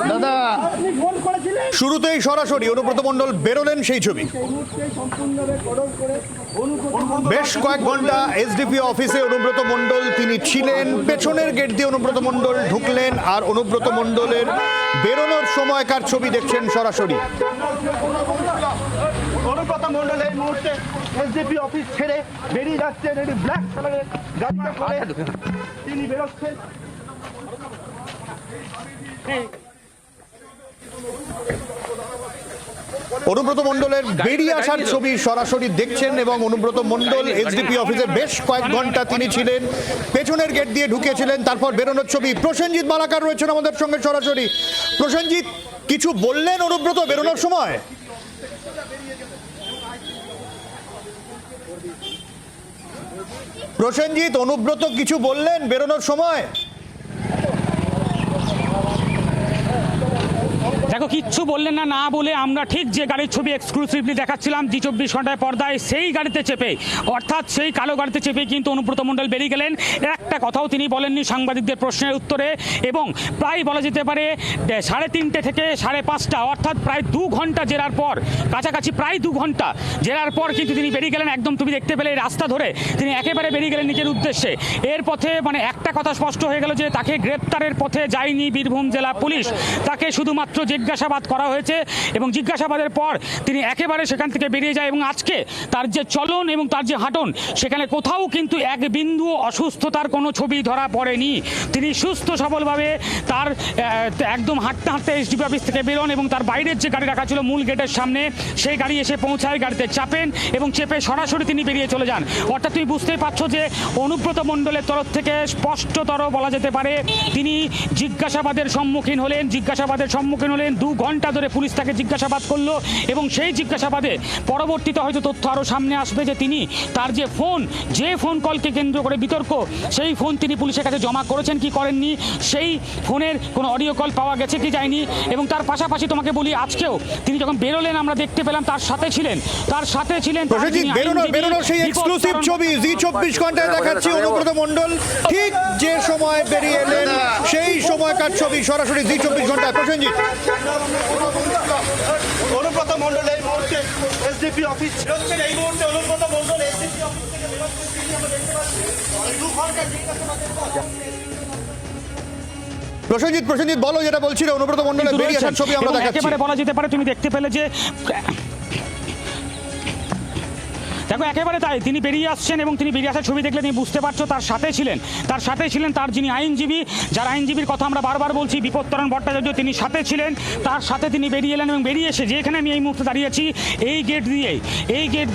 দাদা শুরুতেই সরাসরি অনুব্রত মণ্ডল বেরোলেন সেই ছবি। বেশ কয়েক ঘন্টা এসডিপিও অফিসে অনুব্রত মণ্ডল তিনি ছিলেন। পেছনের গেট দিয়ে অনুব্রত মণ্ডল ঢুকলেন, আর অনুব্রত মণ্ডলের বেরোনোর সময়কার ছবি দেখছেন সরাসরি। অনুব্রত মণ্ডল এই মুহূর্তে এসডিপি অফিস ছেড়ে বেরিয়ে যাচ্ছেন। এটি ব্ল্যাক কালারের গাড়িতে করে তিনি বেরোচ্ছেন। অনুব্রত মণ্ডলের বেরিয়ে আসার ছবি সরাসরি দেখছেন, এবং অনুব্রত মণ্ডল এসডিপি অফিসে বেশ কয়েক ঘন্টা তিনি ছিলেন, পেছনের গেট দিয়ে ঢুকেছিলেন, তারপর বেরোনোর ছবি। প্রসেনজিৎ মালাকার রয়েছেন আমাদের সঙ্গে সরাসরি। প্রসেনজিৎ, কিছু বললেন অনুব্রত বেরোনোর সময়? প্রসেনজিৎ, অনুব্রত কিছু বললেন বেরোনোর সময়? দেখো, কিচ্ছু বললেন না, না বলে আমরা ঠিক যে গাড়ির ছবি এক্সক্লুসিভলি দেখাচ্ছিলাম জি 24 ঘন্টায় পর্দায়, সেই গাড়িতে চেপে, অর্থাৎ সেই কালো গাড়িতে চেপে কিন্তু অনুব্রত মণ্ডল বেরিয়ে গেলেন। একটা কথাও তিনি বলেননি সাংবাদিকদের প্রশ্নের উত্তরে, এবং প্রায় বলা যেতে পারে 3:30 থেকে 5:30, অর্থাৎ প্রায় 2 ঘন্টা জেরার পর, কাছাকাছি প্রায় 2 ঘন্টা জেরার পর কিন্তু তিনি বেরিয়ে গেলেন। একদম তুমি দেখতে পেলে রাস্তা ধরে তিনি একেবারে বেরিয়ে গেলেন নিজের উদ্দেশ্যে। এর পথে মানে একটা কথা স্পষ্ট হয়ে গেল যে তাকে গ্রেপ্তারের পথে যায়নি বীরভূম জেলা পুলিশ, তাকে শুধুমাত্র জিজ্ঞাসাবাদ করা হয়েছে, এবং জিজ্ঞাসাবাদের পর তিনি একেবারে সেখান থেকে বেরিয়ে যায়। এবং আজকে তার যে চলন এবং তার যে হাঁটন, সেখানে কোথাও কিন্তু এক বিন্দু অসুস্থতার কোনো ছবি ধরা পড়েনি। তিনি সুস্থ সবলভাবে তার একদম হাঁটতে হাঁটতে এসডিপি অফিস থেকে বেরোন, এবং তার বাইরের যে গাড়ি রাখা ছিল মূল গেটের সামনে, সেই গাড়ি এসে পৌঁছায়, গাড়িতে চাপেন এবং চেপে সরাসরি তিনি বেরিয়ে চলে যান। অর্থাৎ তুমি বুঝতেই পারছো যে অনুব্রত মণ্ডলের তরফ থেকে স্পষ্টতর বলা যেতে পারে তিনি জিজ্ঞাসাবাদের সম্মুখীন হলেন। 2 ঘন্টা ধরে পুলিশ তাকে জিজ্ঞাসাবাদ করলো, এবং সেই জিজ্ঞাসাবাদে পরবর্তীতে হয়তো তথ্য আরও সামনে আসবে যে তিনি তার যে ফোন কলকে কেন্দ্র করে বিতর্ক, সেই ফোন তিনি পুলিশের কাছে জমা করেছেন কি করেননি, সেই ফোনের কোনো অডিও কল পাওয়া গেছে কি যায়নি। এবং তার পাশাপাশি তোমাকে বলি, আজকেও তিনি যখন বেরোলেন আমরা দেখতে পেলাম তার সাথে ছিলেন বেরোনোর সেই এক্সক্লুসিভ ছবি জি 24 ঘন্টায় দেখাচ্ছি। অনুব্রত মণ্ডল ঠিক যে সময় বেরিয়ে এলেন, সেই সময়কার ছবি সরাসরি জি 24 ঘন্টায়। প্রসেনজিৎ, অনুব্রত মণ্ডল এই মুহূর্তে এসডিপি অফিস ছেড়েছেন। এই মুহূর্তে অনুব্রত মণ্ডল এসডিপি অফিস থেকে বেরোচ্ছেন। 2 ঘন্টা জিজ্ঞাসাবাদের পর প্রসেনজিৎ বলো যেটা বলছিল, অনুব্রত মণ্ডলের বেরিয়ে আসার ছবি আমরা দেখাচ্ছি। একেবারে বলা যেতে পারে তুমি দেখতে পেলে যে দেখো একেবারে তাই, তিনি বেরিয়ে আসছেন, এবং তিনি বেরিয়ে আসার ছবি দেখলে তুমি বুঝতে পারছো তার সাথে ছিলেন তার যিনি আইনজীবী, যার আইনজীবীর কথা আমরা বারবার বলছি, বিপত্তরণ ভট্টাচার্য, তিনি সাথে ছিলেন। তার সাথে তিনি বেরিয়ে এলেন, এবং বেরিয়ে এসে যেখানে আমি এই মুহূর্তে দাঁড়িয়ে আছি, এই গেট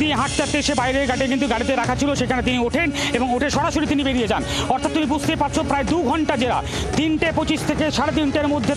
দিয়ে হাঁটতে এসে বাইরের গাড়ি কিন্তু গাড়িতে রাখা ছিল, সেখানে তিনি ওঠেন এবং উঠে সরাসরি তিনি বেরিয়ে যান। অর্থাৎ তুমি বুঝতে পারছো প্রায় 2 ঘন্টা জেরা, 3:25 থেকে 3:30-এর মধ্যে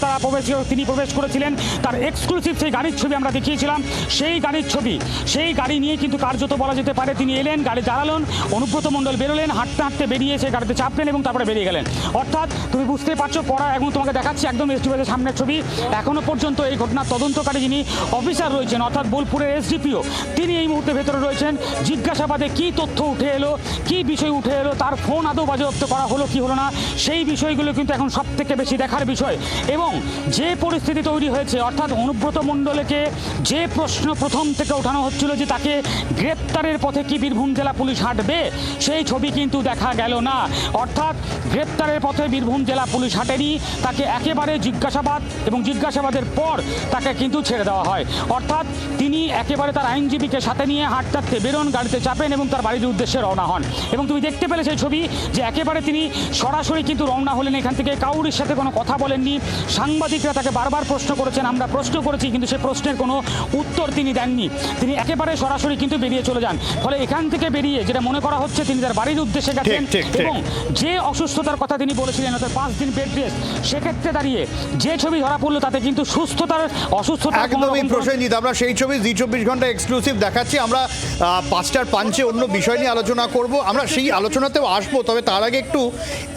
তিনি প্রবেশ করেছিলেন। তার এক্সক্লুসিভ সেই গাড়ির ছবি আমরা দেখিয়েছিলাম, সেই গাড়ির ছবি, সেই গাড়ি নিয়ে কিন্তু কার্যত বলা যেতে পারে তিনি এলেন, গাড়ি দাঁড়ালেন, অনুব্রত মণ্ডল বেরোলেন, হাঁটতে বেরিয়ে এসে গাড়িতে চাপলেন এবং তারপরে বেরিয়ে গেলেন। অর্থাৎ তুমি বুঝতেই পারছো পড়া, এবং তোমাকে দেখাচ্ছি একদম এসডিপিওর সামনের ছবি। এখনো পর্যন্ত এই ঘটনার তদন্তকারী যিনি অফিসার রয়েছেন, অর্থাৎ বোলপুরের এসডিপিও, তিনি এই মুহূর্তে ভেতরে রয়েছেন। জিজ্ঞাসাবাদে কি তথ্য উঠে এলো, কি বিষয় উঠে এলো, তার ফোন আদৌ বাজেয়াপ্ত করা হলো কি হলো না, সেই বিষয়গুলো কিন্তু এখন সব থেকে বেশি দেখার বিষয়। এবং যে পরিস্থিতি তৈরি হয়েছে, অর্থাৎ অনুব্রত মণ্ডলকে যে প্রশ্ন প্রথম থেকে ওঠানো হচ্ছিল যে তাকে গ্রেপ্তারের পথে কি বীরভূম জেলা পুলিশ হাঁটবে, সেই ছবি কিন্তু দেখা গেল না। অর্থাৎ গ্রেপ্তারের পথে বীরভূম জেলা পুলিশ হাঁটেনি, তাকে একেবারে জিজ্ঞাসাবাদ এবং জিজ্ঞাসাবাদের পর তাকে কিন্তু ছেড়ে দেওয়া হয়। অর্থাৎ তিনি একেবারে তার আইনজীবীকে সাথে নিয়ে হাঁটতে বেরোন, গাড়িতে চাপেন এবং তার বাড়ির উদ্দেশ্যে রওনা হন। এবং তুমি দেখতে পেলে সেই ছবি যে একেবারে তিনি সরাসরি কিন্তু রওনা হলেন, এখান থেকে কাউরির সাথে কোনো কথা বলেননি। সাংবাদিকরা তাকে বারবার প্রশ্ন করেছেন, আমরা প্রশ্ন করেছি, কিন্তু সেই প্রশ্নের কোনো উত্তর তিনি দেননি। তিনি একেবারে সরাসরি কিন্তু বেরিয়ে চলে যান। ফলে এখান থেকে বেরিয়ে যেটা মনে করা হচ্ছে তিনি তার বাড়ির উদ্দেশ্যে গেছেন, এবং যে অসুস্থতার কথা তিনি বলেছিলেন, অর্থাৎ 5 দিন বেড রেস্ট, সেক্ষেত্রে দাঁড়িয়ে যে ছবি ধরা পড়লো তাতে কিন্তু অসুস্থতার একদমই। প্রসেনজিৎ, আমরা সেই ছবি জি24 এক্সক্লুসিভ দেখাচ্ছি আমরা। 5টার পাঞ্চে অন্য বিষয় নিয়ে আলোচনা করব, আমরা সেই আলোচনাতেও আসবো। তবে তার আগে একটু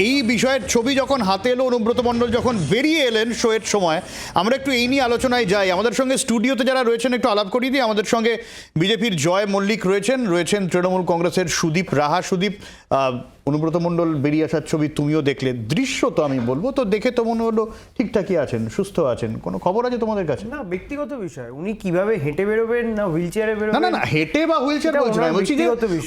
এই বিষয়ের ছবি যখন হাতে এলো, অনুব্রত মণ্ডল যখন বেরিয়ে এলেন শোয়ের সময়, আমরা একটু এই নিয়ে আলোচনায় যাই। আমাদের সঙ্গে স্টুডিওতে যারা রয়েছেন একটু আলাপ করিয়ে দিই। আমাদের সঙ্গে বিজেপির জয় মল্লিক রয়েছেন তৃণমূল কংগ্রেসের সুদীপ রাহা। সুদীপ, অনুব্রত মণ্ডল বেরিয়ে আসার ছবি তুমিও দেখলে, দৃশ্য তো আমি বলবো তো দেখে তো মনে হলো ঠিকঠাকই আছেন, সুস্থ আছেন, কোনো খবর আছে তোমাদের কাছে? না, ব্যক্তিগত বিষয়। উনি কিভাবে হেঁটে বেরোবেন না হুইল চেয়ারে বেরোবেন? না হেঁটে বা হুইল চেয়ার বলছি না, বলছি যে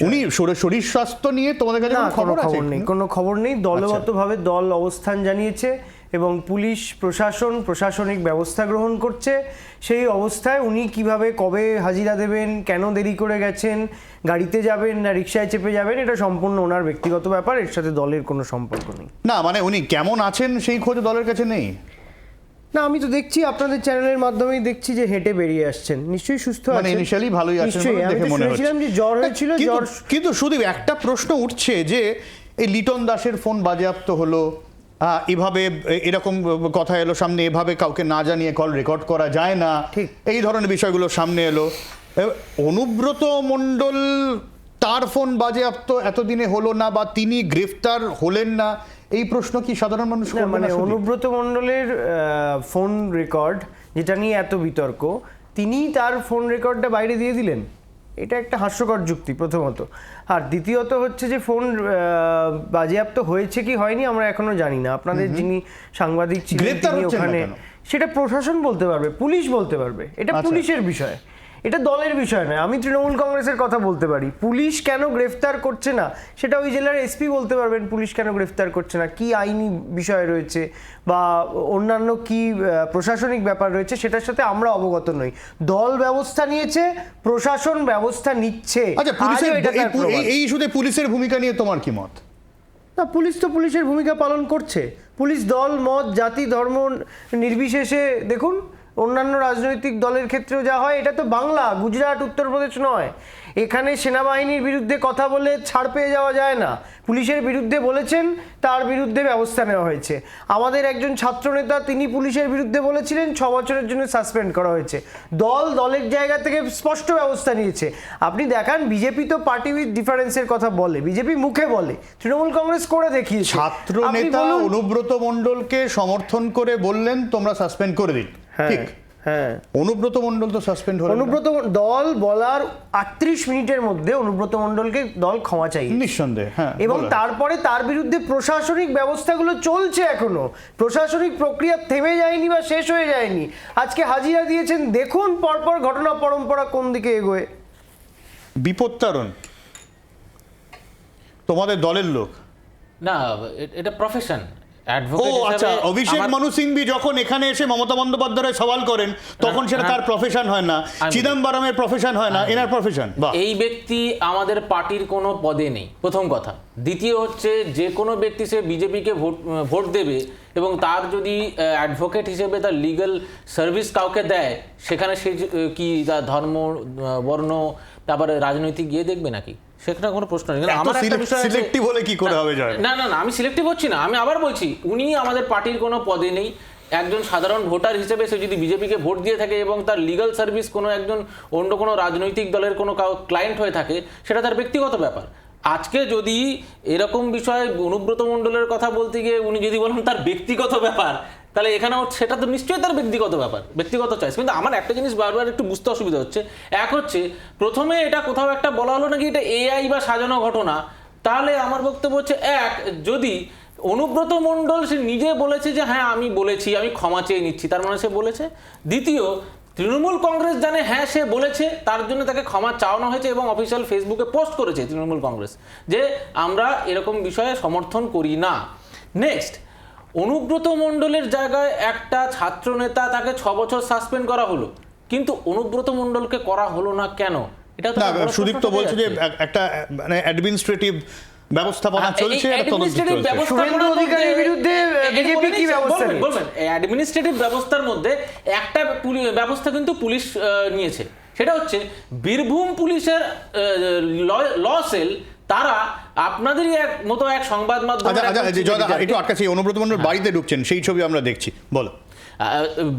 উনি শরীর স্বাস্থ্য নিয়ে তোমাদের কাছে কোনো খবর আছে? কোনো খবর নেই। দলগতভাবে দল অবস্থান জানিয়েছে এবং পুলিশ প্রশাসন প্রশাসনিক ব্যবস্থা গ্রহণ করছে। সেই অবস্থায় উনি কিভাবে কবে হাজিরা দেবেন, কেন দেরি করে গেছেন, গাড়িতে যাবেন না রিকশায় চেপে যাবেন, এটা সম্পূর্ণ ওনার ব্যক্তিগত ব্যাপার, এর সাথে দলের কোনো সম্পর্ক নেই। না মানে উনি কেমন আছেন সেই খোঁজ দলের কাছে নেই? না, আমি তো দেখছি আপনাদের চ্যানেলের মাধ্যমেই দেখছি যে হেঁটে বেরিয়ে আসছেন, নিশ্চয়ই সুস্থ আছেন। মানে ইনিশিয়ালি ভালোই আছেন বলে দেখে মনে হচ্ছে। শুনেছিলাম যে জ্বর হয়েছিল, জ্বর। কিন্তু শুধু একটা প্রশ্ন উঠছে যে এই লিটন দাসের ফোন বাজেয়াপ্ত হলো, এভাবে এরকম কথা এলো সামনে, এভাবে কাউকে না জানিয়ে কল রেকর্ড করা যায় না, এই ধরনের বিষয়গুলো সামনে এলো। অনুব্রত মণ্ডল তার ফোন বাজেয়াপ্ত এতদিনে হলো না, বা তিনি গ্রেফতার হলেন না, এই প্রশ্ন কি সাধারণ মানুষ করবে? মানে অনুব্রত মণ্ডলের ফোন রেকর্ড যেটা নিয়ে এত বিতর্ক, তিনি তার ফোন রেকর্ডটা বাইরে দিয়ে দিলেন, এটা একটা হাস্যকর যুক্তি প্রথমত। আর দ্বিতীয়ত হচ্ছে যে ফোন বাজেয়াপ্ত হয়েছে কি হয়নি আমরা এখনো জানি না। আপনাদের যিনি সাংবাদিক ছিলেন তিনি ওখানে, সেটা প্রশাসন বলতে পারবে, পুলিশ বলতে পারবে, এটা পুলিশের বিষয়, এটা দলের বিষয় নয়। আমি তৃণমূল কংগ্রেসের কথা বলতে পারি। পুলিশ কেন গ্রেফতার করছে না সেটা ওই জেলার এসপি বলতে পারবেন, পুলিশ কেন গ্রেফতার করছে না, কি আইনি বিষয় রয়েছে বা অন্যান্য কি প্রশাসনিক ব্যাপার রয়েছে, সেটার সাথে আমরা অবগত নই। দল ব্যবস্থা নিয়েছে, প্রশাসন ব্যবস্থা নিচ্ছে। আচ্ছা, এই ইস্যুতে পুলিশের ভূমিকা নিয়ে তোমার কি মত? না, পুলিশ তো পুলিশের ভূমিকা পালন করছে। পুলিশ দল মত জাতি ধর্ম নির্বিশেষে, দেখুন অন্যান্য রাজনৈতিক দলের ক্ষেত্রেও যা হয়, এটা তো বাংলা, গুজরাট, উত্তরপ্রদেশ নয়। এখানে সেনাবাহিনীর বিরুদ্ধে কথা বলে ছাড় পেয়ে যাওয়া যায় না। পুলিশের বিরুদ্ধে বলেছেন, তার বিরুদ্ধে ব্যবস্থা নেওয়া হয়েছে। আমাদের একজন ছাত্রনেতা, তিনি পুলিশের বিরুদ্ধে বলেছিলেন, 6 বছরের জন্য সাসপেন্ড করা হয়েছে। দলের জায়গা থেকে স্পষ্ট ব্যবস্থা নিয়েছে। আপনি দেখান, বিজেপি তো পার্টি উইথ ডিফারেন্সের কথা বলে, বিজেপি মুখে বলে, তৃণমূল কংগ্রেস করে দেখিয়েছে। ছাত্রনেতা অনুব্রত মণ্ডলকে সমর্থন করে বললেন তোমরা সাসপেন্ড করে দিন, ঠিক? হ্যাঁ, অনুব্রত মণ্ডল তো সাসপেন্ড হলো। অনুব্রত দল বলার 38 মিনিটের মধ্যে অনুব্রত মণ্ডলকে দল ক্ষমা চাই, নিঃসন্দেহে। হ্যাঁ, এবং তারপরে তার বিরুদ্ধে প্রশাসনিক ব্যবস্থাগুলো চলছে এখনো। প্রশাসনিক প্রক্রিয়া থেমে যায়নি বা শেষ হয়ে যায়নি। আজকে হাজিরা দিয়েছেন, দেখুন পরপর ঘটনা পরম্পরা কোন দিকে এগোয়। বিপত্তারণ তোমাদের দলের লোক না, এটা প্রফেশন। অভিষেক মানু সিংভি যখন এখানে এসে মমতা বন্দ্যোপাধ্যায় সওয়াল করেন, তখন সেটা তার প্রফেশন হয় না, চিদম্বরমের প্রফেশন হয় না, এনার প্রফেশন। এই ব্যক্তি আমাদের পার্টির কোনো পদে নেই, প্রথম কথা। দ্বিতীয় হচ্ছে, যে কোনো ব্যক্তি সে বিজেপিকে ভোট দেবে এবং তার যদি অ্যাডভোকেট হিসেবে তার লিগ্যাল সার্ভিস কাউকে দেয়, সেখানে সে কি তার ধর্ম, বর্ণ, তারপরে রাজনৈতিক গিয়ে দেখবে নাকি? সেটা কোনো প্রশ্ন নেই। আমার একটা বিষয় সিলেক্টিভ হলে কি করে হবে? না, আমি সিলেক্টিভ হচ্ছি না। আমি আবার বলছি, উনি আমাদের পার্টির কোনো পদে নেই। একজন সাধারণ ভোটার হিসেবে সে যদি বিজেপিকে ভোট দিয়ে থাকে এবং তার লিগ্যাল সার্ভিস কোনো একজন অন্য কোনো রাজনৈতিক দলের কোনো ক্লায়েন্ট হয়ে থাকে, সেটা তার ব্যক্তিগত ব্যাপার। আজকে যদি এরকম বিষয়ে অনুব্রত মণ্ডলের কথা বলতে গিয়ে উনি যদি বলেন তার ব্যক্তিগত ব্যাপার, তাহলে এখানেও সেটা তো নিশ্চয়ই তার ব্যক্তিগত ব্যাপার, ব্যক্তিগত চয়েস। কিন্তু আমার একটা জিনিস বারবার একটু বুঝতে অসুবিধা হচ্ছে। এক হচ্ছে, প্রথমে এটা কোথাও একটা বলা হলো নাকি এটা এআই বা সাজানো ঘটনা। তাহলে আমার বক্তব্য হচ্ছে, যদি অনুব্রত মণ্ডল সে নিজে বলেছে যে হ্যাঁ আমি বলেছি, আমি ক্ষমা চেয়ে নিচ্ছি, তার মানে সে বলেছে। দ্বিতীয়, তৃণমূল কংগ্রেস জানে হ্যাঁ সে বলেছে, তার জন্য তাকে ক্ষমা চাওয়ানো হয়েছে এবং অফিসিয়াল ফেসবুকে পোস্ট করেছে তৃণমূল কংগ্রেস যে আমরা এরকম বিষয়ে সমর্থন করি না। নেক্সট, অনুব্রত মণ্ডলের জায়গায় একটা ছাত্রনেতা, তাকে 6 বছর সাসপেন্ড করা হলো, কিন্তু অনুব্রত মণ্ডলকে করা হলো না কেন? এটা তো সুদীপ তো বলছে যে একটা মানে অ্যাডমিনিস্ট্রেটিভ ব্যবস্থাপনা চলছে, শুভেন্দু অধিকারীর বিরুদ্ধে বিজেপি কি ব্যবস্থা বলবেন? অ্যাডমিনিস্ট্রেটিভ ব্যবস্থার মধ্যে একটা ব্যবস্থা কিন্তু পুলিশ নিয়েছে, সেটা হচ্ছে বীরভূম পুলিশের ল সেল। তারা আপনাদেরই মতো এক সংবাদ মাধ্যম একটু আটকাছে অনুব্রত মণ্ডল বাড়িতে ঢুকছেন, সেই ছবি আমরা দেখছি, বলো।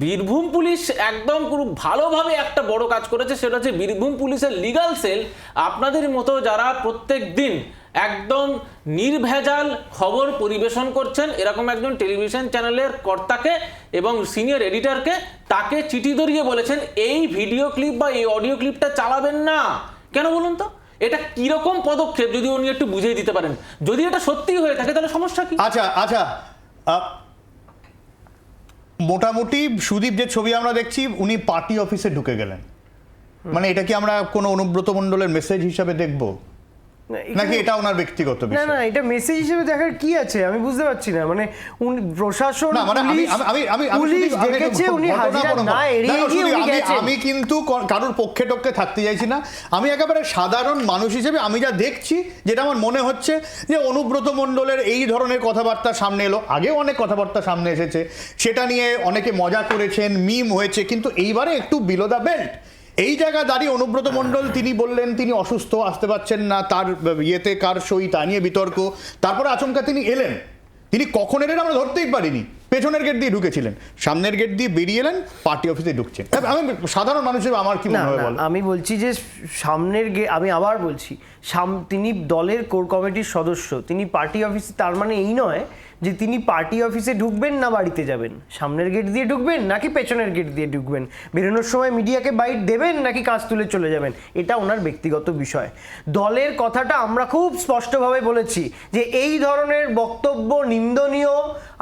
বীরভূম পুলিশ একদম খুব ভালোভাবে একটা বড় কাজ করেছে, সেটা হচ্ছে বীরভূম পুলিশের লিগ্যাল সেল আপনাদের মতো যারা প্রত্যেক দিন একদম নির্ভেজাল খবর পরিবেশন করছেন এরকম একজন টেলিভিশন চ্যানেলের কর্তাকে এবং সিনিয়র এডিটরকে তাকে চিঠি ধরিয়ে বলেছেন এই ভিডিও ক্লিপ বা এই অডিও ক্লিপটা চালাবেন না। কেন বলুন তো? এটা কিরকম পদক্ষেপ যদি উনি একটু বুঝিয়ে দিতে পারেন, যদি এটা সত্যি হয়ে থাকে তাহলে সমস্যা কি? আচ্ছা মোটামুটি সুদীপ যে ছবি আমরা দেখছি উনি পার্টি অফিসে ঢুকে গেলেন, মানে এটা কি আমরা কোনো অনুব্রত মণ্ডলের মেসেজ হিসাবে দেখবো নাকি এটা ওনার ব্যক্তিগত না বিষয়? না, এটা মেসেজ হিসেবে দেখার কি আছে আমি বুঝতে পারছি না। মানে প্রশাসন না, মানে পুলিশ ডেকেছে, উনি হাজিরা না এড়িয়ে গিয়ে উনি গেছেন। আমি কিন্তু কারোর পক্ষে টক্ষে থাকতে চাইছি না, আমি একেবারে সাধারণ মানুষ হিসেবে আমি যা দেখছি যেটা আমার মনে হচ্ছে যে অনুব্রত মণ্ডলের এই ধরনের কথাবার্তা সামনে এলো, আগেও অনেক কথাবার্তা সামনে এসেছে, সেটা নিয়ে অনেকে মজা করেছেন, মিম হয়েছে, কিন্তু এইবারে একটু বিলো দ্য বেল্ট। এই জায়গা দাঁড়িয়ে অনুব্রত মণ্ডল তিনি বললেন তিনি অসুস্থ, আসতে পারছেন না, তার ইয়েতে কার সই তা নিয়ে বিতর্ক, তারপরে আচমকা তিনি এলেন, তিনি কখন এলেন আমরা ধরতেই পারিনি, পেছনের গেট দিয়ে ঢুকেছিলেন, সামনের গেট দিয়ে বেরিয়ে এলেন, পার্টি অফিসে ঢুকছেন। আমি সাধারণ মানুষ হিসেবে আমার কি মনে হয় বল? আমি বলছি যে সামনের আমি আবার বলছি তিনি দলের কোর কমিটির সদস্য, তিনি পার্টি অফিসে, তার মানে এই নয় যে তিনি পার্টি অফিসে ঢুকবেন না বাড়িতে যাবেন, সামনের গেট দিয়ে ঢুকবেন নাকি পেছনের গেট দিয়ে ঢুকবেন, বেরোনোর সময় মিডিয়াকে বাইট দেবেন নাকি কাজ তুলে চলে যাবেন, এটা ওনার ব্যক্তিগত বিষয়। দলের কথাটা আমরা খুব স্পষ্টভাবে বলেছি যে এই ধরনের বক্তব্য নিন্দনীয়,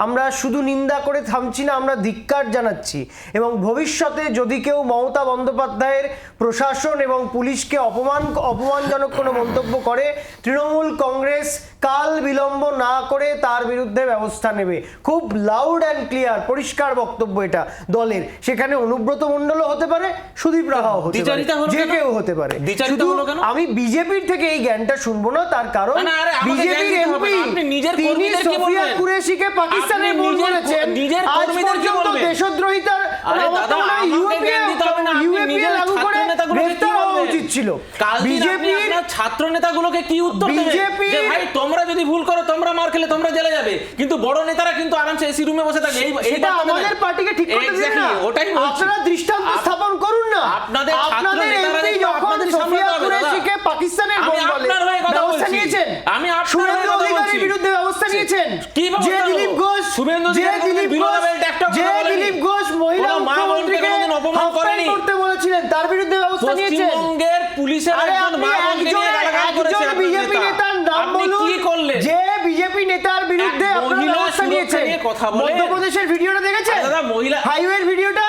আমরা শুধু নিন্দা করে থামছি না, আমরা ধিক্কার জানাচ্ছি, এবং ভবিষ্যতে যদি কেউ মমতা বন্দ্যোপাধ্যায়ের প্রশাসন এবং পুলিশকে অপমানজনক কোনো মন্তব্য করে, তৃণমূল কংগ্রেস কাল বিলম্ব না করে তার বিরুদ্ধে ব্যবস্থা নেবে। খুব লাউড অ্যান্ড ক্লিয়ার, পরিষ্কার বক্তব্য এটা দলের। সেখানে অনুব্রত মণ্ডলও হতে পারে, সুদীপ রাহাও হতে পারে, যে কেউ হতে পারে। শুধু আমি বিজেপির থেকে এই জ্ঞানটা শুনবো না, তার কারণ বিজেপির এমপি তিনি সোফিয়া কুরেশিকে পাকিস্তানের বোন বলেছেন, আজ পর্যন্ত দেশদ্রোহিতার ইউএপিএ লাগু করে গ্রেফতার হওয়া উচিত ছিল। বিজেপির ছাত্র নেতাগুলোকে কি উত্তর দেবে যে ভাই তোমরা যদি ভুল করো, তোমরা মার খেলে তোমরা জেলে যাবে, কিন্তু বড় নেতারা কিন্তু আরামসে এসি রুমে বসে থাকে। এটা আমাদের পার্টিকে ঠিক করতে দিন না, আপনারা দৃষ্টান্ত স্থাপন করুন না। আপনাদের এমপি যখন সোফিয়া কুরেশিকে পাকিস্তানের বোন বলে ব্যবস্থা নিয়েছেন, শুভেন্দু অধিকারীর বিরুদ্ধে ব্যবস্থা নিয়েছেন, যে দিলীপ ঘোষ মহিলা মুখ্যমন্ত্রীকে অপমান করতে বলেছিলেন তার বিরুদ্ধে ব্যবস্থা নিয়েছেন। পশ্চিমবঙ্গের পুলিশের একজন বিজেপি নেতার নাম বলুন যে বিজেপি নেতার বিরুদ্ধে আপনারা ব্যবস্থা নিয়েছেন। মধ্যপ্রদেশের ভিডিওটা দেখেছেন? হাইওয়ের ভিডিওটা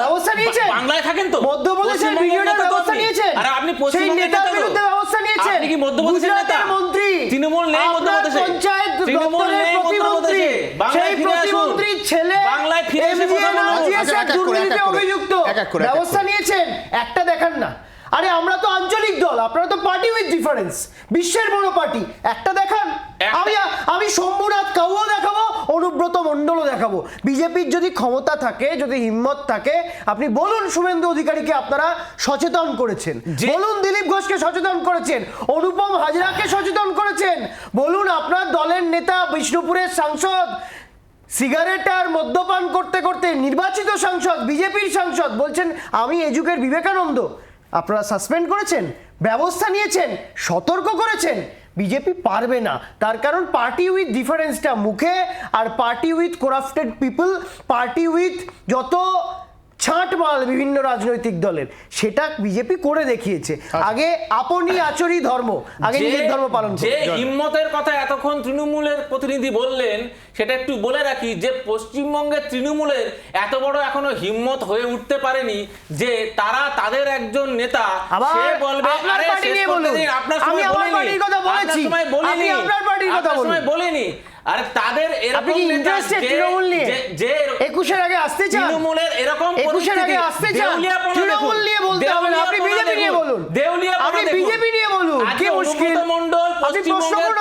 ব্যবস্থা নিয়েছেন? বাংলায় থাকেন তো? মধ্যপ্রদেশের ভিডিওটা ব্যবস্থা নিয়েছেন? আর আপনি সেই নেতার বিরুদ্ধে ব্যবস্থা নিয়েছেন? আপনি কি মধ্যপ্রদেশের নেতা? মন্ত্রী তৃণমূল নেই মধ্যপ্রদেশে, পঞ্চায়েত তৃণমূল নেই মধ্যপ্রদেশে, সেই প্রতিমন্ত্রীর ছেলে বাংলায় ফিরে এসে দুর্নীতিতে অভিযুক্ত, ব্যবস্থা নিয়েছেন? একটা দেখান না। আরে আমরা তো আঞ্চলিক দল, আপনারা তো পার্টি উইথ ডিফারেন্স, বিশ্বের বড় পার্টি, একটা দেখান। আমি শম্ভুনাথ কাউও দেখাবো, অনুব্রত মণ্ডলও দেখাবো। বিজেপির যদি ক্ষমতা থাকে, যদি হিম্মত থাকে, আপনি বলুন শুভেন্দু অধিকারীকে আপনারা সচেতন করেছেন, বলুন দিলীপ ঘোষকে সচেতন করেছেন, অনুপম হাজরাকে সচেতন করেছেন, বলুন আপনার দলের নেতা বিষ্ণুপুরের সাংসদ সিগারেট আর মদ্যপান করতে করতে নির্বাচিত সাংসদ, বিজেপির সাংসদ, বলছেন আমি এযুগের বিবেকানন্দ, আপনারা সাসপেন্ড করেছেন, ব্যবস্থা নিয়েছেন, সতর্ক করেছেন। বিজেপি পারবে না, তার কারণ পার্টি উইথ ডিফারেন্সটা মুখে, আর party with corrupted people, party with যত ছাঁটমাল বিভিন্ন রাজনৈতিক দলের, সেটা বিজেপি করে দেখিয়েছে। আগে আপনি আচরি ধর্ম, আগে নিজের ধর্ম পালন করুন। যে হিম্মতের কথা এতক্ষণ তৃণমূলের প্রতিনিধি বললেন, সেটা একটু বলে রাখি যে পশ্চিমবঙ্গের তৃণমূলের এত বড় এখনো হিম্মত হয়ে উঠতে পারেনি যে তারা তাদের একজন নেতা সে বলবে আরে শেষ করতে দিন, আপনার সময় বলিনি, আপনার পার্টির কথা বলিনি, আর তাদের এরকম নেতা যে 21-এর আগে আসতে চান, তৃণমূলের এরকম 21-এর আগে আসতে চান, তৃণমূল নিয়ে বলতে হবে না, আপনি বিজেপি নিয়ে বলুন, আপনি বিজেপি নিয়ে বলুন, কি মুশকিল? মণ্ডল পশ্চিমবঙ্গের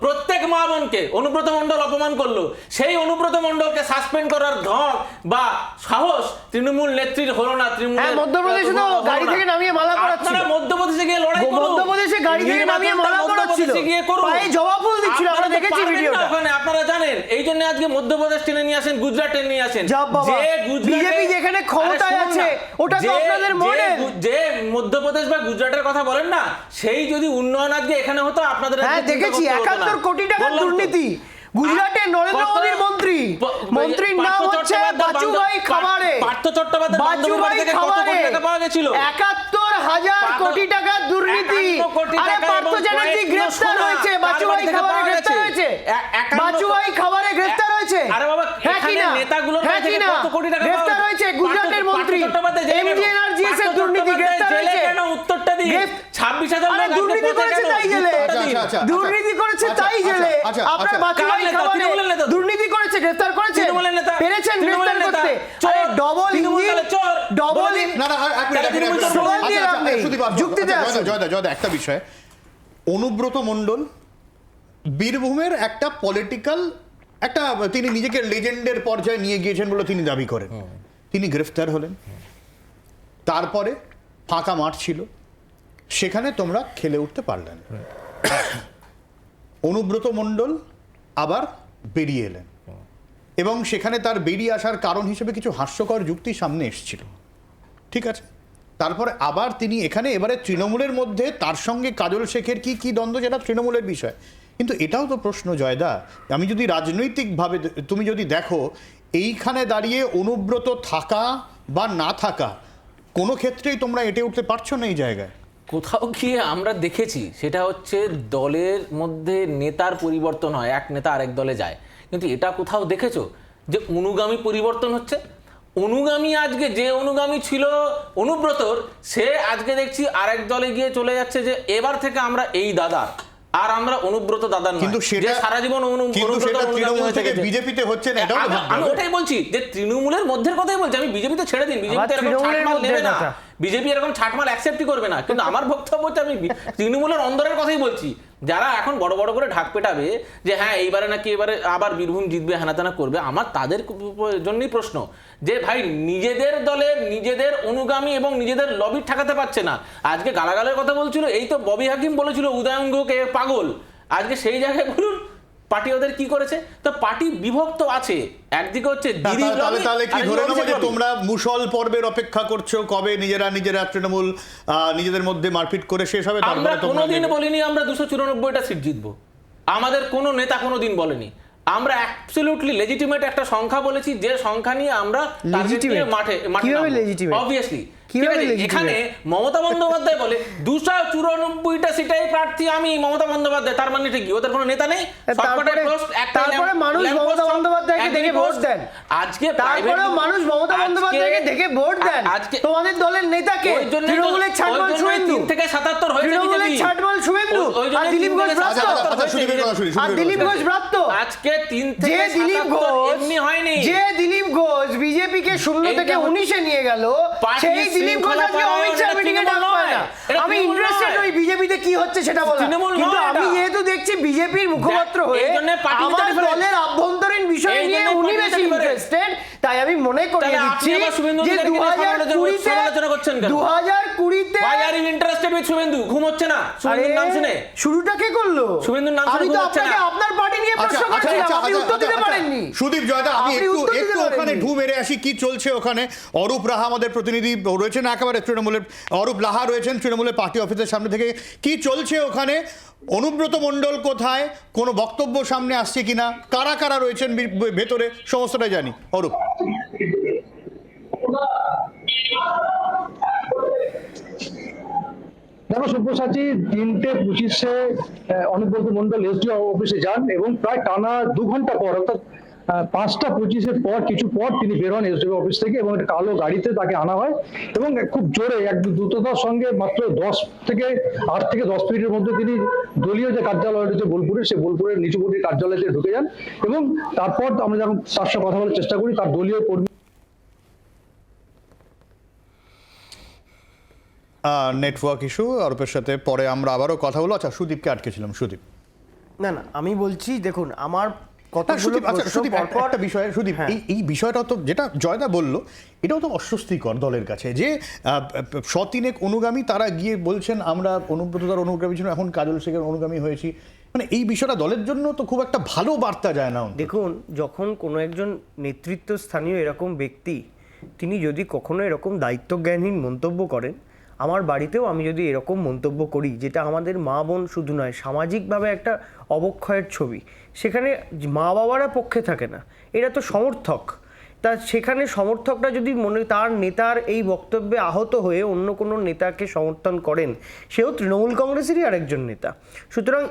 প্রত্যেক মা বোনকে অনুব্রত মণ্ডল অপমান করলো, সেই অনুব্রত মণ্ডলকে সাসপেন্ড করার ধর বা সাহস তৃণমূল নেত্রীর হলো না। তৃণমূল মধ্যপ্রদেশে তো গাড়ি থেকে নামিয়ে মালা পরাচ্ছিল, মধ্যপ্রদেশে গিয়ে লড়াই করুন, মধ্যপ্রদেশে গাড়ি থেকে নামিয়ে মালা পরাচ্ছিল, পায়ে জবা ফুল দিচ্ছিল, আমরা দেখেছি। দেখেছি পারবেন না ভিডিওটা। ওখানে, আপনারা জানেন। এই জন্য আজকে মধ্যপ্রদেশ টেনে নিয়ে আসেন, গুজরাট টেনে নিয়ে আসেন। যা বাবা, বিজেপি যেখানে ক্ষমতায় আছে, ওটা তো আপনাদের মডেল। যে মধ্যপ্রদেশ বা গুজরাটের কথা বলেন না, সেই যদি উন্নয়ন আজকে এখানে হতো আপনাদের হ্যাঁ আজকে চিন্তা দেখেছি, করতে হতো না। 71 কোটি টাকার বললাম তো। দুর্নীতি গুজরাটে নরেন্দ্র কত- মোদীর মন্ত্রী, মন্ত্রীর পার্থ নাম হচ্ছে চট্টোপাধ্যায় বাচুভাই খাবারে। পার্থ চট্টোপাধ্যায় বান্ধবীর বাড়ি থেকে কত কোটি টাকা পাওয়া গেছিল? 71,000 কোটি টাকার দুর্নীতি। 51 কোটি আরে টাকা পার্থ এবং চ্যাটার্জি কয়েক কিলো গ্রেফতার সোনা হয়েছে, তার বাচুভাই বাড়ি থেকে খাবারে পাওয়া গ্রেফতার গেছে। হয়েছে, 51 বাচুভাই খাবারে গ্রেফতার হয়েছে। আরে বাবা, হ্যাঁ কি এখানে না? নেতাগুলোর হ্যাঁ বাড়ি থেকে কি না? কত কোটি টাকা গ্রেফতার পাওয়া হয়েছে গেছে? গুজরাটের পার্থ মন্ত্রী, চট্টোপাধ্যায় জেলে কেন? MGNRGS এর পার্থ দুর্নীতি গ্রেফতার চট্টোপাধ্যায় জেলে হয়েছে। কেন? উত্তরটা দিন। 26,000 আরে লোক দুর্নীতি আপনি করেছে পথে তাই কেন? জেলে, উত্তরটা দিন। দুর্নীতি করেছে তাই জেলে। আপনার বাচুভাই কার নেতা? খাবারে তৃণমূলের নেতা তো। দুর্নীতি করেছে, গ্রেফতার করেছে, তৃণমূলের নেতা। পেরেছেন তৃণমূলের গ্রেফতার নেতা। করতে। চোর। আরে ডবল তৃণমূল ইঞ্জিন, তাহলে চোর। ডবল বলে দিন। না না এক মিনিট, এক মিনিট, এক মিনিট। সবাই দিয়ে লাভ নেই। সুদীপ, যুক্তিতে আসুন। জয়দা একটা বিষয়, অনুব্রত মণ্ডল বীরভূমের একটা পলিটিক্যাল একটা, তিনি নিজেকে লেজেন্ডের পর্যায়ে নিয়ে গিয়েছেন বলে তিনি দাবি করেন। তিনি গ্রেফতার হলেন, তারপরে ফাঁকা মাঠ ছিল, সেখানে তোমরা খেলে উঠতে পারলেন। অনুব্রত মণ্ডল আবার বেরিয়ে এলেন এবং সেখানে তার বেরিয়ে আসার কারণ হিসেবে কিছু হাস্যকর যুক্তি সামনে এসেছিল, ঠিক আছে। তারপরে আবার তিনি এখানে, এবারে তৃণমূলের মধ্যে তার সঙ্গে কাজল শেখের কি দ্বন্দ্ব, যেটা তৃণমূলের বিষয়। কিন্তু এটাও তো প্রশ্ন জয়দা, আমি যদি রাজনৈতিকভাবে তুমি যদি দেখো, এইখানে দাঁড়িয়ে অনুব্রত থাকা বা না থাকা কোনো ক্ষেত্রেই তোমরা এঁটে উঠতে পারছো না এই জায়গায়। কোথাও গিয়ে আমরা দেখেছি, সেটা হচ্ছে দলের মধ্যে নেতার পরিবর্তন হয়, এক নেতা আরেক দলে যায়, কিন্তু এটা কোথাও দেখেছো যে অনুগামী পরিবর্তন হচ্ছে? অনুগামী আজকে যে অনুগামী ছিল অনুব্রতর, সে আজকে দেখছি আরেক দলে গিয়ে চলে যাচ্ছে যে এবার থেকে আমরা এই দাদা, আর আমরা অনুব্রত দাদার নয়। কিন্তু সেটা যে সারা জীবন কিন্তু অনুব্রত সেটা অনুগামী তৃণমূল হয়ে থেকে থেকেছে। বিজেপিতে হচ্ছে না, এটাও তো ভাবতে আমি হবে। ওটাই বলছি যে তৃণমূলের মধ্যের কথাই বলছি, আমি বিজেপিতে ছেড়ে দিন, বিজেপি এরকম তৃণমূলের ছাটমাল মধ্যের নেবে না, কথা। বিজেপি এরকম ছাটমাল অ্যাকসেপ্টই করবে না। কিন্তু আমার বক্তব্য হচ্ছে আমি তৃণমূলের অন্দরের কথাই বলছি, যারা এখন বড় বড় করে ঢাক পেটাবে যে হ্যাঁ এইবারে নাকি এবারে আবার বীরভূম জিতবে, হেনাতেনা করবে, আমার তাদের জন্যই প্রশ্ন যে ভাই নিজেদের দলের নিজেদের অনুগামী এবং নিজেদের লবি ঠেকাতে পারছে না। আজকে গালাগালের কথা বলছিল, এই তো ববি হাকিম বলেছিল উদয়ন গুহকে পাগল, আজকে সেই জায়গায় বলুন পার্টি ওদের কি করেছে। তো পার্টি বিভক্ত আছে, একদিকে হচ্ছে দিদির তাহলে লবি, তাহলে কি আরেকদিকে ধরে নেবো যে অভিষেক লবি। তোমরা মুসল পর্বের অপেক্ষা করছো, কবে নিজেরা তৃণমূল নিজেদের মধ্যে মারপিট করে শেষ হবে? আমরা তারপরে তোমরা কোনোদিন বলিনি আমরা 294টা সিট জিতবো, আমাদের কোনো নেতা কোনোদিন বলেনি। আমরা অ্যাবসলিউটলি লেজিটিমেট একটা সংখ্যা বলেছি, যে সংখ্যা নিয়ে আমরা Legitimate? মাঠে কিভাবে legitimate? অবভিয়াসলি কিভাবে legitimate? এখানে মমতা বন্দ্যোপাধ্যায় বলে 294টা সিটাই প্রার্থী আমি, মমতা বন্দ্যোপাধ্যায়, তার মানে ঠিক কি ওদের কোনো নেতা নেই? সবকটাই post, একটা তারপরে মানুষ lamp মমতা post, বন্দ্যোপাধ্যায়কে একদিকে দেখে ভোট post। দেন। আজকে তারপরেও মানুষ মমতা বন্দ্যোপাধ্যায়কে দেখে ভোট দেন। আজকে তোমাদের দলের নেতাকে ওই জন্যই তো- তৃণমূলের ছাটমাল ওই জন্যই শুভেন্দু, 3 থেকে 77 হয়েছে তৃণমূলের বিজেপি। ছাটমাল শুভেন্দু, ওই জন্যই আর দিলীপ 3 ঘোষ থেকে ব্রাত্য, 77 আচ্ছা, সুদীপের কথা শুনি, আর দিলীপ ঘোষ ব্রাত্য। আজকে 3 যে থেকে দিলীপ 77 ঘোষ, এমনি হয়নি। যে দিলীপ ঘোষ বিজেপিকে 0 এইটা থেকে হচ্ছে 19-এ নিয়ে গেল, পার্টির সেই দিলীপ ঘোষ শৃঙ্খলা আজকে পালন, অমিত শাহ এটা মিটিং এ ডাক তৃণমূল পায় না। নয়। এটা আমি তৃণমূল ইন্টারেস্টেড নয়। ওই বিজেপিতে কি হচ্ছে সেটা বলা, তৃণমূল কিন্তু নয় আমি এটা। যেহেতু দেখছি বিজেপির মুখপাত্র এই হয়ে জন্যে party আমার difference। দলের আভ্যন্তরীণ বিষয় এই নিয়ে জন্যে উনি party বেশি difference। ইন্টারেস্টেড, তাই আমি মনে করিয়ে তাহলে দিচ্ছি আপনি আবার শুভেন্দু যে অধিকারীকে নিয়ে 2020-তে সমালোচনা করছেন কেন? 2020-তে Why are you interested with Suvendu? ঘুম হচ্ছে না শুভেন্দুর নাম শুনে? শুরুটা কে করলো? শুভেন্দুর নাম শুনে আমি তো ঘুম হচ্ছে আপনাকে না। আপনার পার্টি নিয়ে প্রশ্ন করছিলাম, আপনি উত্তর দিতে পারেননি। সুদীপ, জয়দা, আমি আপনি উত্তর দিতে একটু ওখানে পারেননি। ঢু মেরে আসি, কি চলছে ওখানে। অরূপ রাহা আমাদের প্রতিনিধি রয়েছেন একেবারে তৃণমূলের, অরূপ লাহা রয়েছেন তৃণমূলের পার্টি অফিসের সামনে থেকে। কি চলছে ওখানে? অনুব্রত মণ্ডল কোথায়? কোনো বক্তব্য সামনে আসছে কিনা? কারা কারা রয়েছেন ভেতরে? সমস্তটাই জানি। অরূপ। দেখো সব্যসাচী, 3:25-এ অনুব্রত মণ্ডল এসডিও অফিসে যান এবং প্রায় টানা 2 ঘন্টা পর, অর্থাৎ 5:25-এর পর কিছু পর তিনি বের হন এসডিও অফিস থেকে এবং একটা কালো গাড়িতে তাকে আনা হয় এবং খুব জোরে এক দ্রুততার সঙ্গে মাত্র 8 থেকে 10 মিনিটের মধ্যে তিনি দলীয় যে কার্যালয় রয়েছে বোলপুরে, সেই বোলপুরের নিচুপটির কার্যালয়তে ঢুকে যান এবং তারপর আমরা যখন তার সাথে কথা বলার চেষ্টা করি, তার দলীয় কর্মী নেটওয়ার্ক ইস্যু, অরূপের সাথে পরে আমরা আবারও কথা বলবো। আচ্ছা, সুদীপকে আটকেছিলাম। সুদীপ, না আমি বলছি দেখুন আমার হ্যাঁ, কতগুলো সুদীপ, আচ্ছা প্রশ্ন সুদীপ, পরপর একটা বিষয় সুদীপ, হ্যাঁ। এই বিষয়টা তো যেটা জয়দা বললো, এটাও তো অস্বস্তিকর দলের কাছে যে শতিনেক অনুগামী তারা গিয়ে বলছেন আমরা অনুব্রতদার অনুগামী ছিল, এখন কাজল শেখের অনুগামী হয়েছি। মানে এই বিষয়টা দলের জন্য তো খুব একটা ভালো বার্তা যায় না। দেখুন, যখন কোনো একজন নেতৃত্বস্থানীয় এরকম ব্যক্তি তিনি যদি কখনো এরকম দায়িত্বজ্ঞানহীন মন্তব্য করেন, আমার বাড়িতেও আমি যদি এরকম মন্তব্য করি, যেটা আমাদের মা বোন শুধু নয় সামাজিকভাবে একটা অবক্ষয়ের ছবি, সেখানে মা বাবারা পক্ষে থাকে না, এরা তো সমর্থক। তা সেখানে সমর্থকরা যদি তার নেতার এই বক্তব্যে আহত হয়ে অন্য কোনো নেতাকে সমর্থন করেন, সেও তৃণমূল কংগ্রেসেরই আরেকজন নেতা। সুতরাং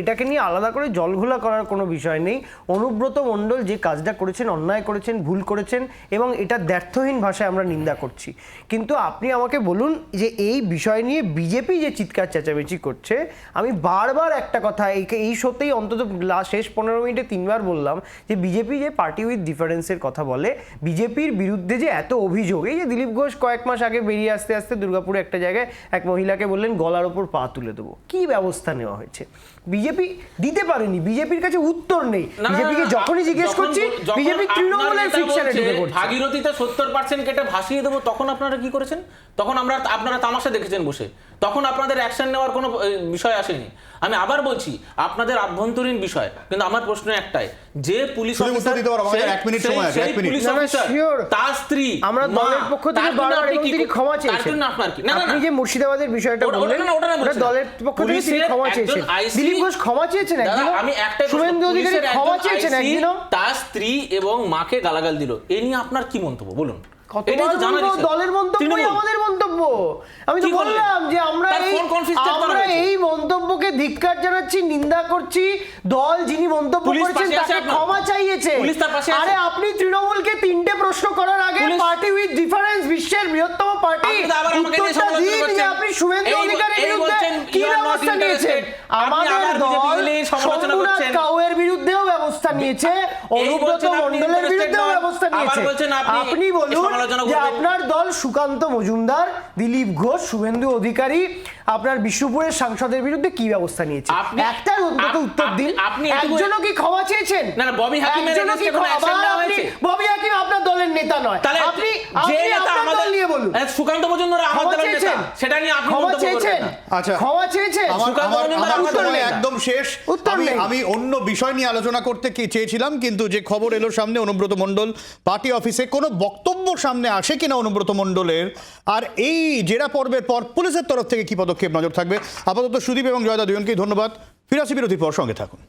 এটাকে নিয়ে আলাদা করে জলঘোলা করার কোনো বিষয় নেই। অনুব্রত মণ্ডল যে কাজটা করেছেন, অন্যায় করেছেন, ভুল করেছেন, এবং এটা দ্ব্যর্থহীন ভাষায় আমরা নিন্দা করছি। কিন্তু আপনি আমাকে বলুন যে এই বিষয় নিয়ে বিজেপি যে চিৎকার চেঁচামেচি করছে, আমি বারবার একটা কথা এই শোতেই অন্তত শেষ 15 মিনিটে 3বার বললাম যে বিজেপি যে পার্টি উইথ ডিফারেন্সের কথা বলে, বিজেপির বিরুদ্ধে যে এত অভিযোগ, এই যে দিলীপ ঘোষ কয়েক মাস আগে বেরিয়ে আসতে আসতে দুর্গাপুরে একটা জায়গায় এক মহিলাকে বললেন গলার ওপর পা তুলে দেবো, কি ব্যবস্থা নেওয়া হয়েছে? বিজেপি দিতে পারেনি, বিজেপির কাছে উত্তর নেই। বিজেপিকে যখনই জিজ্ঞেস করছি, বিজেপি তৃণমূলের ফিকশনে ঢুকে পড়ছে। ভাগীরথীতে 70% কেটে ভাসিয়ে দেবো, তখন আপনারা কি করেছেন? তখন আপনারা তামাশা দেখেছেন বসে, তখন আপনাদের অ্যাকশন নেওয়ার কোনো বিষয় আসেনি। আমি আবার বলছি, আপনাদের আভ্যন্তরীণ বিষয়, কিন্তু আমার প্রশ্ন একটাই, যে পুলিশ অফিসার, তার স্ত্রী, আমরা দলের পক্ষ থেকে বারবার তিনি ক্ষমা চেয়েছেন। আপনি যে মুর্শিদাবাদের বিষয়টা বললেন, ওটা দলের পক্ষ থেকে তিনি ক্ষমা চেয়েছেন। দিলীপ ঘোষ ক্ষমা চেয়েছেন একদিনও? আমি একটা শুভেন্দু অধিকারী ক্ষমা চেয়েছেন একদিনও? তার স্ত্রী এবং মাকে গালাগাল দিল, এ নিয়ে আপনার কি মন্তব্য বলুন? দলের মন্তব্য, আমাদের মন্তব্য। আমি তো বললাম যে আমরা এই মন্তব্যকে ধিক্কার জানাচ্ছি, নিন্দা করছি। দল যিনি মন্তব্য করেছেন তাকে ক্ষমা চাইয়েছে। আরে আপনি তৃণমূলকে 3টে প্রশ্ন করার আগে পার্টি উইথ ডিফারেন্স, বিশ্বের বৃহত্তম পার্টি, উত্তরটা দিন যে আপনি শুভেন্দু অধিকারীর বিরুদ্ধে কি ব্যবস্থা নিয়েছেন। আমাদের দল সোমনাথ কাউয়ের বিরুদ্ধেও ব্যবস্থা নিয়েছে, অনুব্রত মণ্ডলের বিরুদ্ধেও ব্যবস্থা নিয়েছে। আপনি বলুন যে আপনার দল সুকান্ত মজুমদার, দিলীপ ঘোষ, শুভেন্দু অধিকারী, আপনার বিষ্ণুপুরের সাংসদের বিরুদ্ধে কি ব্যবস্থা নিয়েছে? একটা অন্তত উত্তর দিন। একজনও কি ক্ষমা চেয়েছেন? না, ববি হাকিমের এগেইনস্টে কোনো অ্যাকশন নেওয়া হয়েছে? ববি হাকিম আপনার দলের নেতা নয়। আপনি যে নেতা আমাদের নিয়ে বলুন। সুকান্ত মজুমদার আমাদের দলের নেতা, সেটা নিয়ে আপনি ক্ষমা চেয়েছেন? আচ্ছা, ক্ষমা চেয়েছেন? আমার একদম শেষ। আমি অন্য বিষয় নিয়ে আলোচনা করতে চেয়েছিলাম, কিন্তু যে খবর এলো সামনে, অনুব্রত মণ্ডল পার্টি অফিসে কোনো বক্তব্য সামনে আসে কিনা অনুব্রত মণ্ডলের, আর এই জেরা পর্বের পর পুলিশের তরফ থেকে কি পদক্ষেপ নজর থাকবে। আপাতত সুদীপ এবং জয়দা দুজনকেই ধন্যবাদ। ফিরে আসি বিরতির পর, সঙ্গে থাকুন।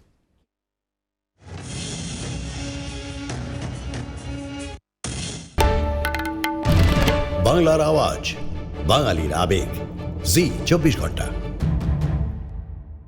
বাংলার আওয়াজ, বাঙালির আবেগ, জি 24 ঘন্টা।